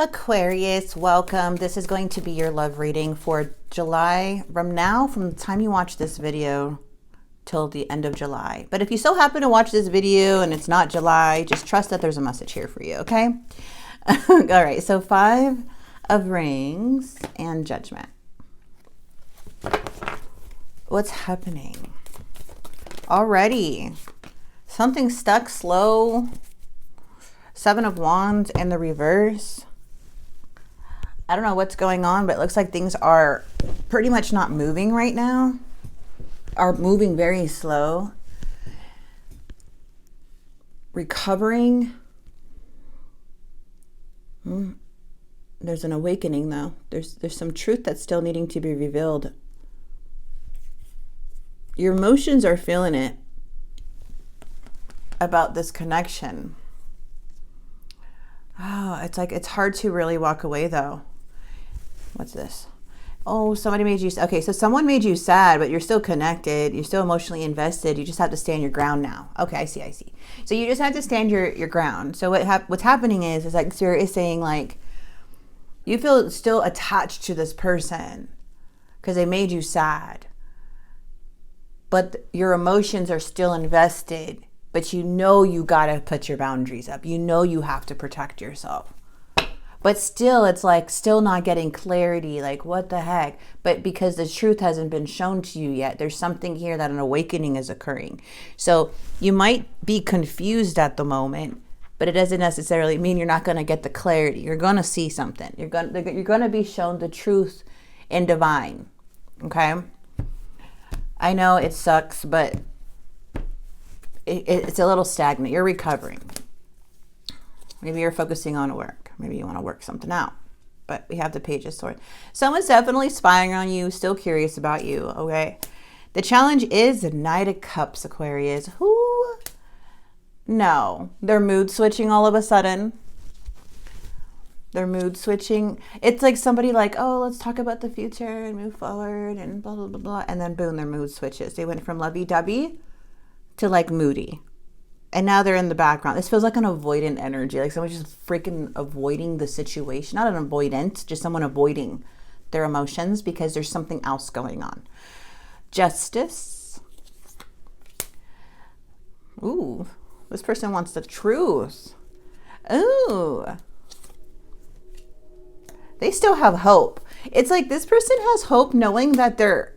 Aquarius, welcome. This is going to be your love reading for July from the time you watch this video till the end of July. But if you so happen to watch this video and it's not July, just trust that there's a message here for you, okay? All right, so 5 of Rings and Judgment. What's happening? Already, something stuck, slow. 7 of Wands in the reverse. I don't know what's going on, but it looks like things are pretty much not moving right now. Are moving very slow. Recovering. There's an awakening though. There's some truth that's still needing to be revealed. Your emotions are feeling it about this connection. Oh, it's like it's hard to really walk away though. What's this? Oh, somebody made you, okay, so someone made you sad, but you're still connected. You're still emotionally invested. You just have to stand your ground now. Okay, I see. So you just have to stand your ground. So what's happening is like Spirit is saying like, you feel still attached to this person because they made you sad. But your emotions are still invested, but you know you gotta put your boundaries up. You know you have to protect yourself. But still, it's like still not getting clarity, like what the heck? But because the truth hasn't been shown to you yet, there's something here that an awakening is occurring. So you might be confused at the moment, but it doesn't necessarily mean you're not going to get the clarity. You're going to see something. You're going to be shown the truth in divine. Okay? I know it sucks, but it's a little stagnant. You're recovering. Maybe you're focusing on work. Maybe you want to work something out. But we have the Page of Swords. Someone's definitely spying on you, still curious about you, okay? The challenge is the Knight of Cups, Aquarius. Who? No. They're mood switching all of a sudden. They're mood switching. It's like somebody like, oh, let's talk about the future and move forward and blah, blah, blah, blah. And then boom, their mood switches. They went from lovey-dovey to like moody. And now they're in the background. This feels like an avoidant energy. Like someone's just freaking avoiding the situation. Not an avoidant, just someone avoiding their emotions because there's something else going on. Justice. Ooh, this person wants the truth. Ooh. They still have hope. It's like this person has hope knowing that they're...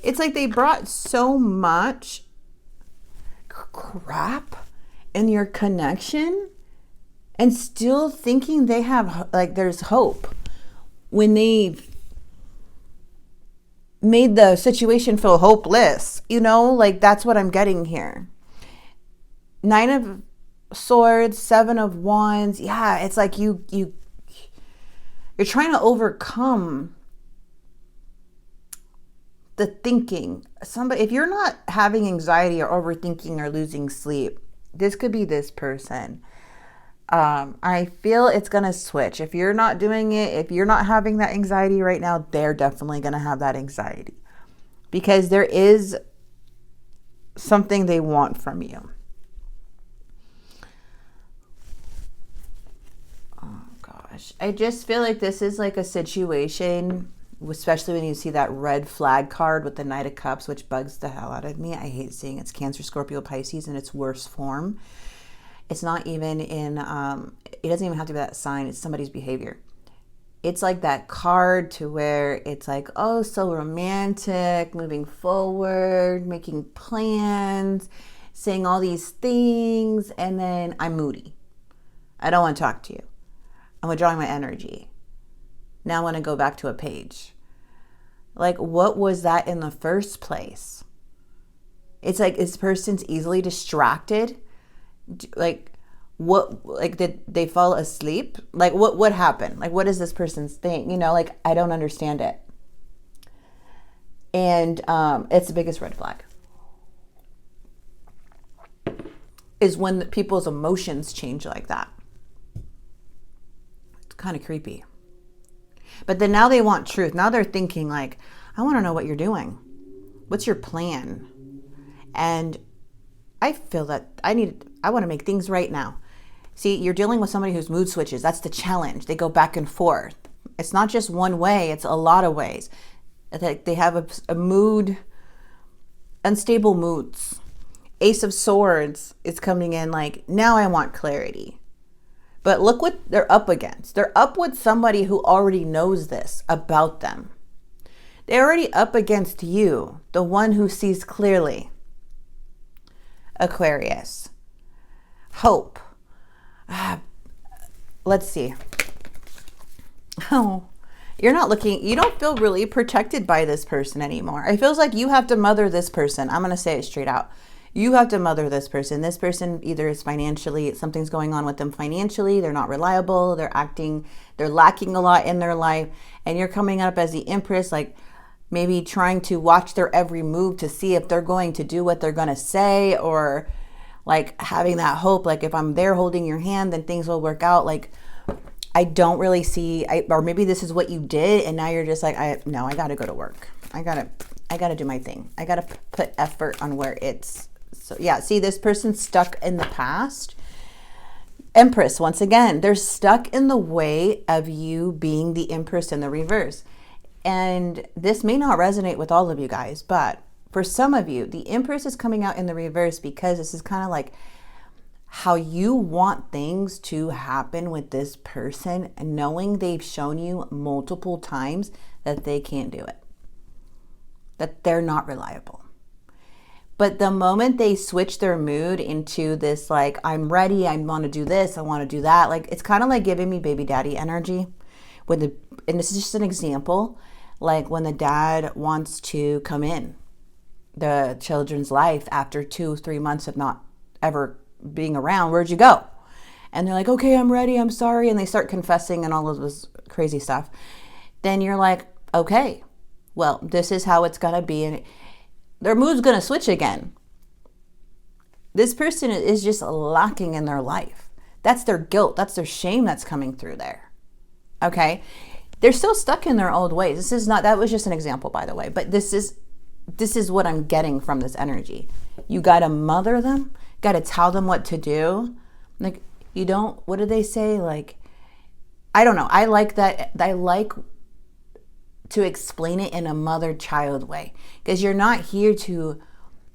It's like they brought so much crap in your connection and still thinking they have, like, there's hope when they've made the situation feel hopeless. You know, like that's what I'm getting here. 9 of Swords, 7 of Wands. Yeah, it's like you're trying to overcome the thinking. Somebody, if you're not having anxiety or overthinking or losing sleep, this could be this person. I feel it's gonna switch. If you're not doing it, if you're not having that anxiety right now, they're definitely gonna have that anxiety because there is something they want from you. Oh gosh, I just feel like this is like a situation, especially when you see that red flag card with the Knight of Cups, which bugs the hell out of me. I hate seeing it's Cancer, Scorpio, Pisces in its worst form. It's not even in, it doesn't even have to be that sign. It's somebody's behavior. It's like that card to where it's like, oh, so romantic, moving forward, making plans, saying all these things, and then I'm moody. I don't want to talk to you. I'm withdrawing my energy. Now I want to go back to a page. Like, what was that in the first place? It's like this person's easily distracted. Like, what? Like, did they fall asleep? Like, what happened? Like, what is this person's thing? You know, like, I don't understand it. And it's the biggest red flag. Is when people's emotions change like that. It's kind of creepy. But then now they want truth. Now they're thinking like, I want to know what you're doing. What's your plan? And I feel that I want to make things right now. See, you're dealing with somebody whose mood switches. That's the challenge. They go back and forth. It's not just one way, it's a lot of ways. They have a mood, unstable moods. Ace of Swords is coming in like, now I want clarity. But look what they're up against. They're up with somebody who already knows this about them. They're already up against you, the one who sees clearly. Aquarius. Hope. Let's see. Oh, you don't feel really protected by this person anymore. It feels like you have to mother this person. I'm going to say it straight out. You have to mother this person. This person either is financially, something's going on with them financially. They're not reliable. They're lacking a lot in their life. And you're coming up as the Empress, like maybe trying to watch their every move to see if they're going to do what they're going to say, or like having that hope, like if I'm there holding your hand, then things will work out. Like, I don't really see, or maybe this is what you did, and now you're just like, no, I got to go to work. I got to do my thing. I got to put effort on where it's, so yeah, see, this person's stuck in the past. Empress, once again, they're stuck in the way of you being the Empress in the reverse. And this may not resonate with all of you guys, but for some of you, the Empress is coming out in the reverse because this is kind of like how you want things to happen with this person, knowing they've shown you multiple times that they can't do it, that they're not reliable. But the moment they switch their mood into this, like, I'm ready, I want to do this, I want to do that, like, it's kind of like giving me baby daddy energy. And this is just an example, like when the dad wants to come in the children's life after 2-3 months of not ever being around. Where'd you go? And they're like, okay, I'm ready, I'm sorry. And they start confessing and all of this crazy stuff. Then you're like, okay, well, this is how it's going to be. And their mood's going to switch again. This person is just lacking in their life. That's their guilt. That's their shame that's coming through there. Okay. They're still stuck in their old ways. That was just an example, by the way, but this is what I'm getting from this energy. You got to mother them, got to tell them what to do. Like, what do they say? Like, I don't know. I like that. I like to explain it in a mother-child way, because you're not here to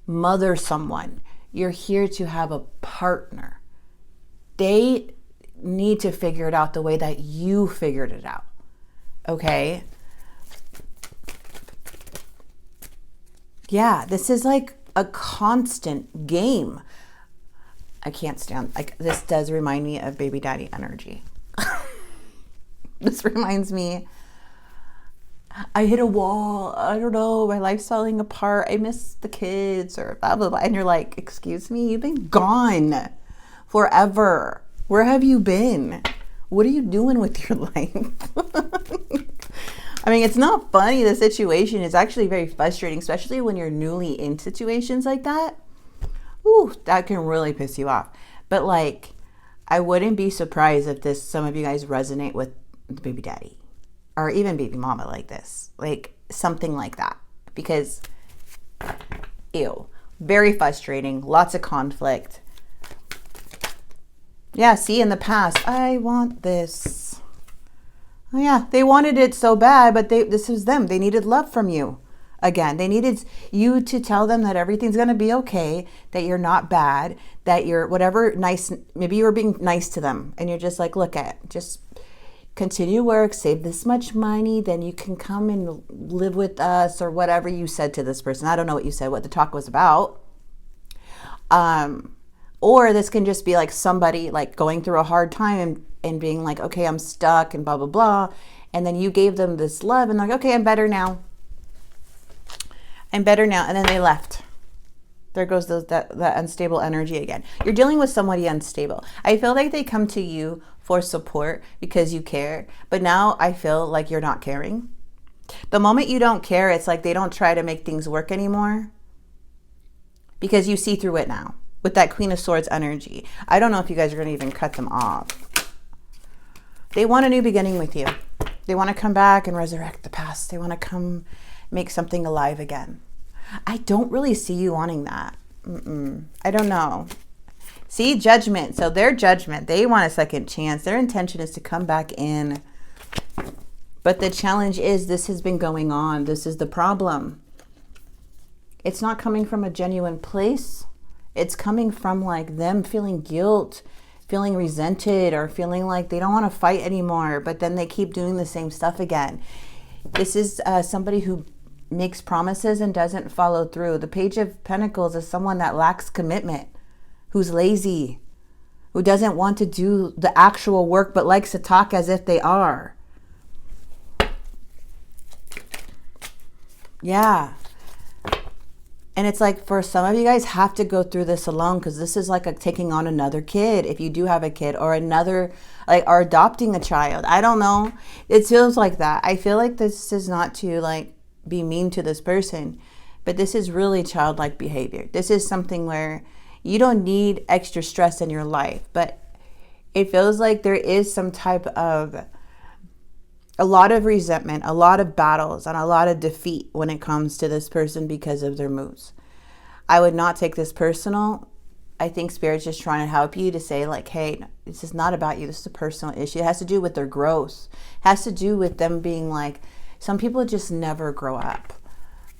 mother someone. You're here to have a partner. They need to figure it out the way that you figured it out. Okay? Yeah, this is like a constant game. I can't stand, like, this does remind me of baby daddy energy. This reminds me, I hit a wall, I don't know, my life's falling apart, I miss the kids, or blah, blah, blah. And you're like, excuse me, you've been gone forever. Where have you been? What are you doing with your life? I mean, it's not funny, the situation is actually very frustrating, especially when you're newly in situations like that. Ooh, that can really piss you off. But like, I wouldn't be surprised if some of you guys resonate with the baby daddy or even baby mama like this, like something like that, because ew, very frustrating, lots of conflict. Yeah, see, in the past, I want this. Oh yeah, they wanted it so bad, but this was them. They needed love from you. Again, they needed you to tell them that everything's going to be okay, that you're not bad, that you're whatever nice, maybe you were being nice to them and you're just like, look just continue work, save this much money, then you can come and live with us, or whatever you said to this person. I don't know what you said, what the talk was about. Or this can just be like somebody like going through a hard time and being like, okay, I'm stuck and blah, blah, blah. And then you gave them this love and like, okay, I'm better now. I'm better now. And then they left. There goes that unstable energy again. You're dealing with somebody unstable. I feel like they come to you for support because you care. But now I feel like you're not caring. The moment you don't care, it's like they don't try to make things work anymore, because you see through it now with that Queen of Swords energy. I don't know if you guys are going to even cut them off. They want a new beginning with you. They want to come back and resurrect the past. They want to come make something alive again. I don't really see you wanting that. I don't know. See, judgment. So their judgment, they want a second chance. Their intention is to come back in. But the challenge is this has been going on. This is the problem. It's not coming from a genuine place. It's coming from like them feeling guilt, feeling resented, or feeling like they don't want to fight anymore, but then they keep doing the same stuff again. This is somebody who makes promises and doesn't follow through. The Page of Pentacles is someone that lacks commitment, who's lazy, who doesn't want to do the actual work, but likes to talk as if they are. Yeah. And it's like for some of you guys have to go through this alone, because this is like taking on another kid, if you do have a kid, or another, like, or adopting a child. I don't know. It feels like that. I feel like this is not to like be mean to this person, but this is really childlike behavior. This is something where you don't need extra stress in your life, but it feels like there is some type of a lot of resentment, a lot of battles, and a lot of defeat when it comes to this person because of their moves. I would not take this personal. I think Spirit's just trying to help you to say like, hey, this is not about you. This is a personal issue. It has to do with their growth. It has to do with them being like, some people just never grow up.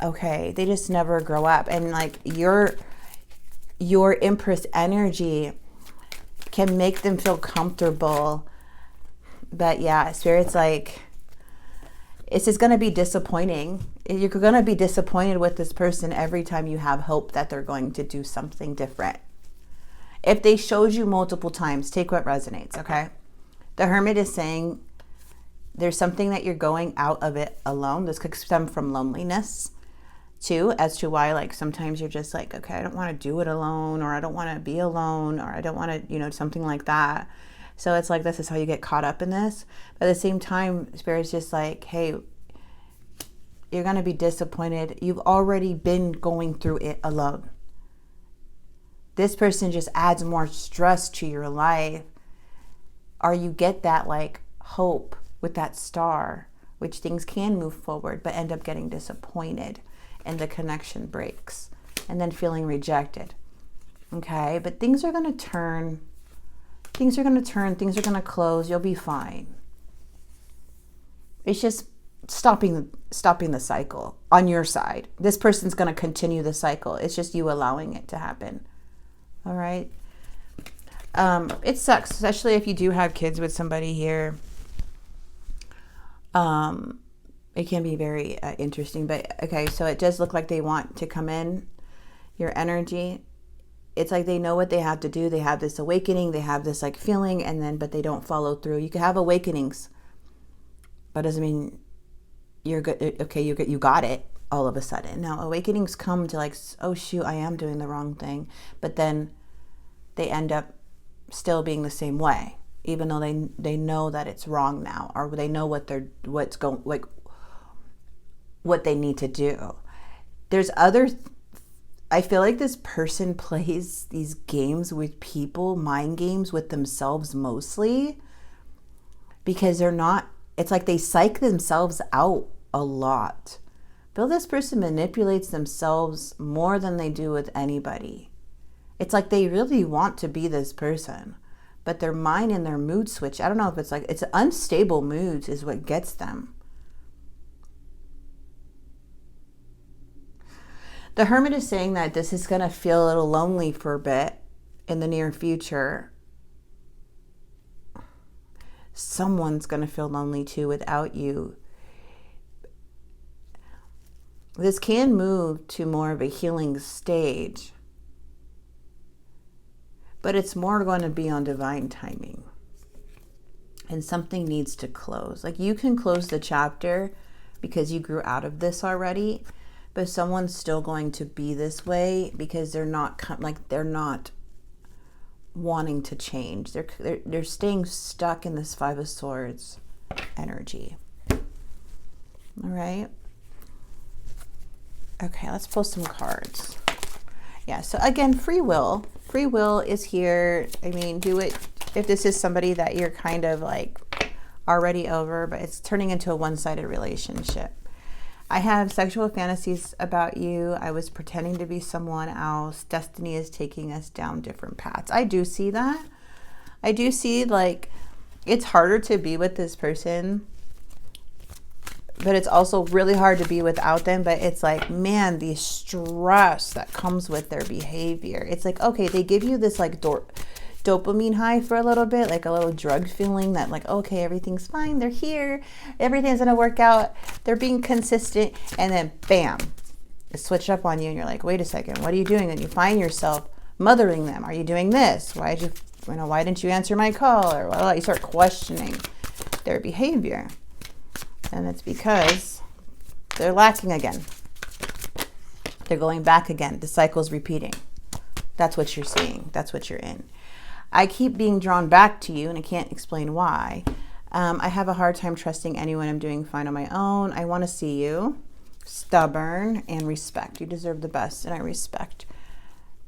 Okay, they just never grow up. And like your Empress energy can make them feel comfortable. But yeah, Spirit's like, it's just going to be disappointing. You're going to be disappointed with this person every time you have hope that they're going to do something different. If they showed you multiple times, take what resonates, okay? The Hermit is saying there's something that you're going out of it alone. This could stem from loneliness too, as to why like sometimes you're just like, okay, I don't want to do it alone, or I don't want to be alone, or I don't want to, you know, something like that. So it's like, this is how you get caught up in this. But at the same time, Spirit's just like, hey, you're going to be disappointed. You've already been going through it alone. This person just adds more stress to your life. Or you get that like hope with that star, which things can move forward, but end up getting disappointed and the connection breaks and then feeling rejected. Okay, but things are going to turn. Things are going to turn. Things are going to close. You'll be fine. It's just stopping the cycle on your side. This person's going to continue the cycle. It's just you allowing it to happen. All right. It sucks, especially if you do have kids with somebody here. It can be very interesting. But okay, so it does look like they want to come in your energy. It's like they know what they have to do. They have this awakening. They have this like feeling, and then but they don't follow through. You can have awakenings, but doesn't mean you're good. Okay, you got it all of a sudden. Now awakenings come to like, oh shoot, I am doing the wrong thing, but then they end up still being the same way, even though they know that it's wrong now, or they know what they need to do. There's other. I feel like this person plays these games with people, mind games with themselves mostly, because they're not, it's like they psych themselves out a lot. I feel this person manipulates themselves more than they do with anybody. It's like they really want to be this person, but their mind and their mood switch. I don't know if it's like, it's unstable moods is what gets them. The Hermit is saying that this is going to feel a little lonely for a bit in the near future. Someone's going to feel lonely too without you. This can move to more of a healing stage, but it's more going to be on divine timing. And something needs to close. Like you can close the chapter because you grew out of this already. But someone's still going to be this way because they're not wanting to change. They're staying stuck in this Five of Swords energy. All right. Okay, let's pull some cards. Yeah, so again, free will. Free will is here. I mean, do it if this is somebody that you're kind of like already over, but it's turning into a one-sided relationship. I have sexual fantasies about you. I was pretending to be someone else. Destiny is taking us down different paths. I do see that. I do see, like, it's harder to be with this person, but it's also really hard to be without them. But it's like, man, the stress that comes with their behavior. It's like, okay, they give you this like dopamine high for a little bit, like a little drug feeling that like, okay, everything's fine. They're here. Everything's going to work out. They're being consistent. And then bam, it switched up on you. And you're like, wait a second, what are you doing? And you find yourself mothering them. Are you doing this? Why didn't you answer my call? Or well, you start questioning their behavior. And it's because they're lacking again. They're going back again. The cycle's repeating. That's what you're seeing. That's what you're in. I keep being drawn back to you, and I can't explain why. I have a hard time trusting anyone. I'm doing fine on my own. I want to see you. Stubborn and respect. You deserve the best, and I respect.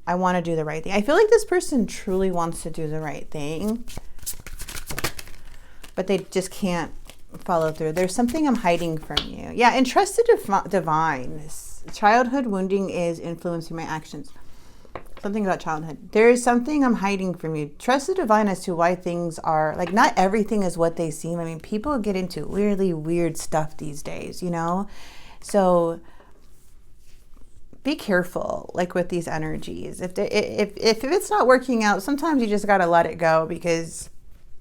I want to do the right thing. I feel like this person truly wants to do the right thing, but they just can't follow through. There's something I'm hiding from you. Yeah, and trust the divine. Childhood wounding is influencing my actions. Something about childhood. There is something I'm hiding from you. Trust the divine as to why things are, like, not everything is what they seem. I mean, people get into really weird stuff these days, you know? So be careful, like, with these energies. If it's not working out, sometimes you just got to let it go, because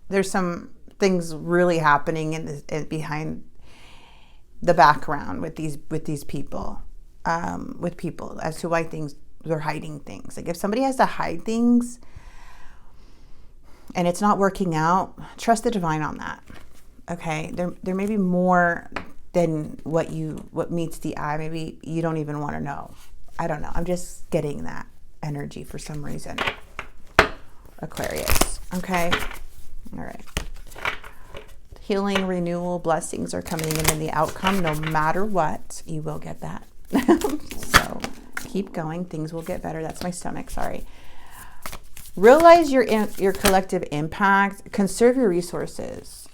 there's some things really happening behind the background with these people, with people, as to why they're hiding things. Like, if somebody has to hide things and it's not working out, trust the divine on that. Okay, there may be more than what meets the eye. Maybe you don't even want to know. I don't know. I'm just getting that energy for some reason. Aquarius. Okay. All right. Healing, renewal, blessings are coming in the outcome. No matter what, you will get that. So keep going. Things will get better. That's my stomach. Sorry. Realize your collective impact. Conserve your resources.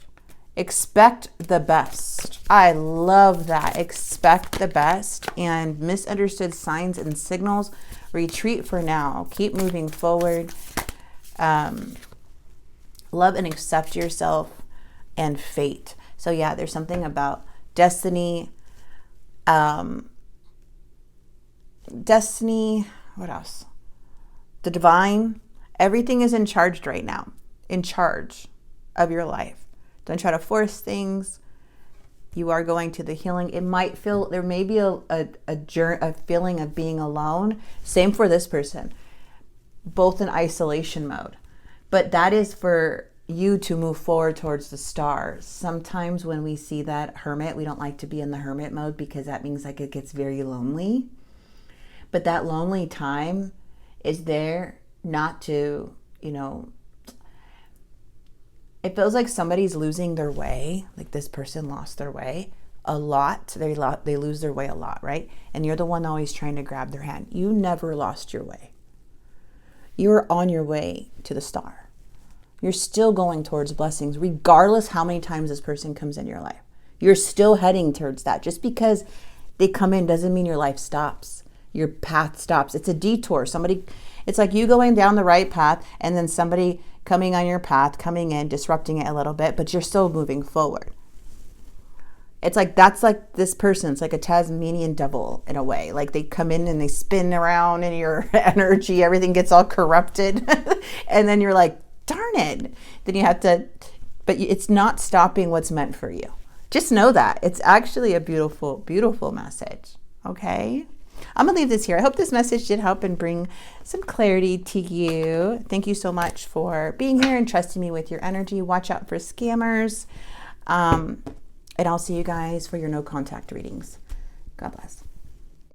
Expect the best. I love that. Expect the best. And misunderstood signs and signals, retreat for now. Keep moving forward. Love and accept yourself. And fate. So yeah, there's something about destiny. Destiny. What else? The divine. Everything is in charge right now. In charge of your life. Don't try to force things. You are going to the healing. It might feel, there may be a feeling of being alone. Same for this person. Both in isolation mode. But that is for you to move forward towards the stars. Sometimes when we see that hermit, we don't like to be in the hermit mode, because that means like it gets very lonely. But that lonely time is there not to, you know, it feels like somebody's losing their way. Like this person lost their way a lot. They lose their way a lot, right? And you're the one always trying to grab their hand. You never lost your way. You are on your way to the star. You're still going towards blessings, regardless how many times this person comes in your life. You're still heading towards that. Just because they come in doesn't mean your life stops. Your path stops. It's a detour. It's like you going down the right path and then somebody coming on your path, coming in, disrupting it a little bit, but you're still moving forward. It's like, that's like this person. It's like a Tasmanian devil in a way. Like they come in and they spin around in your energy. Everything gets all corrupted. And then you're like, darn it. Then you have to, but it's not stopping what's meant for you. Just know that. It's actually a beautiful, beautiful message. Okay? I'm going to leave this here. I hope this message did help and bring some clarity to you. Thank you so much for being here and trusting me with your energy. Watch out for scammers. And I'll see you guys for your no contact readings. God bless.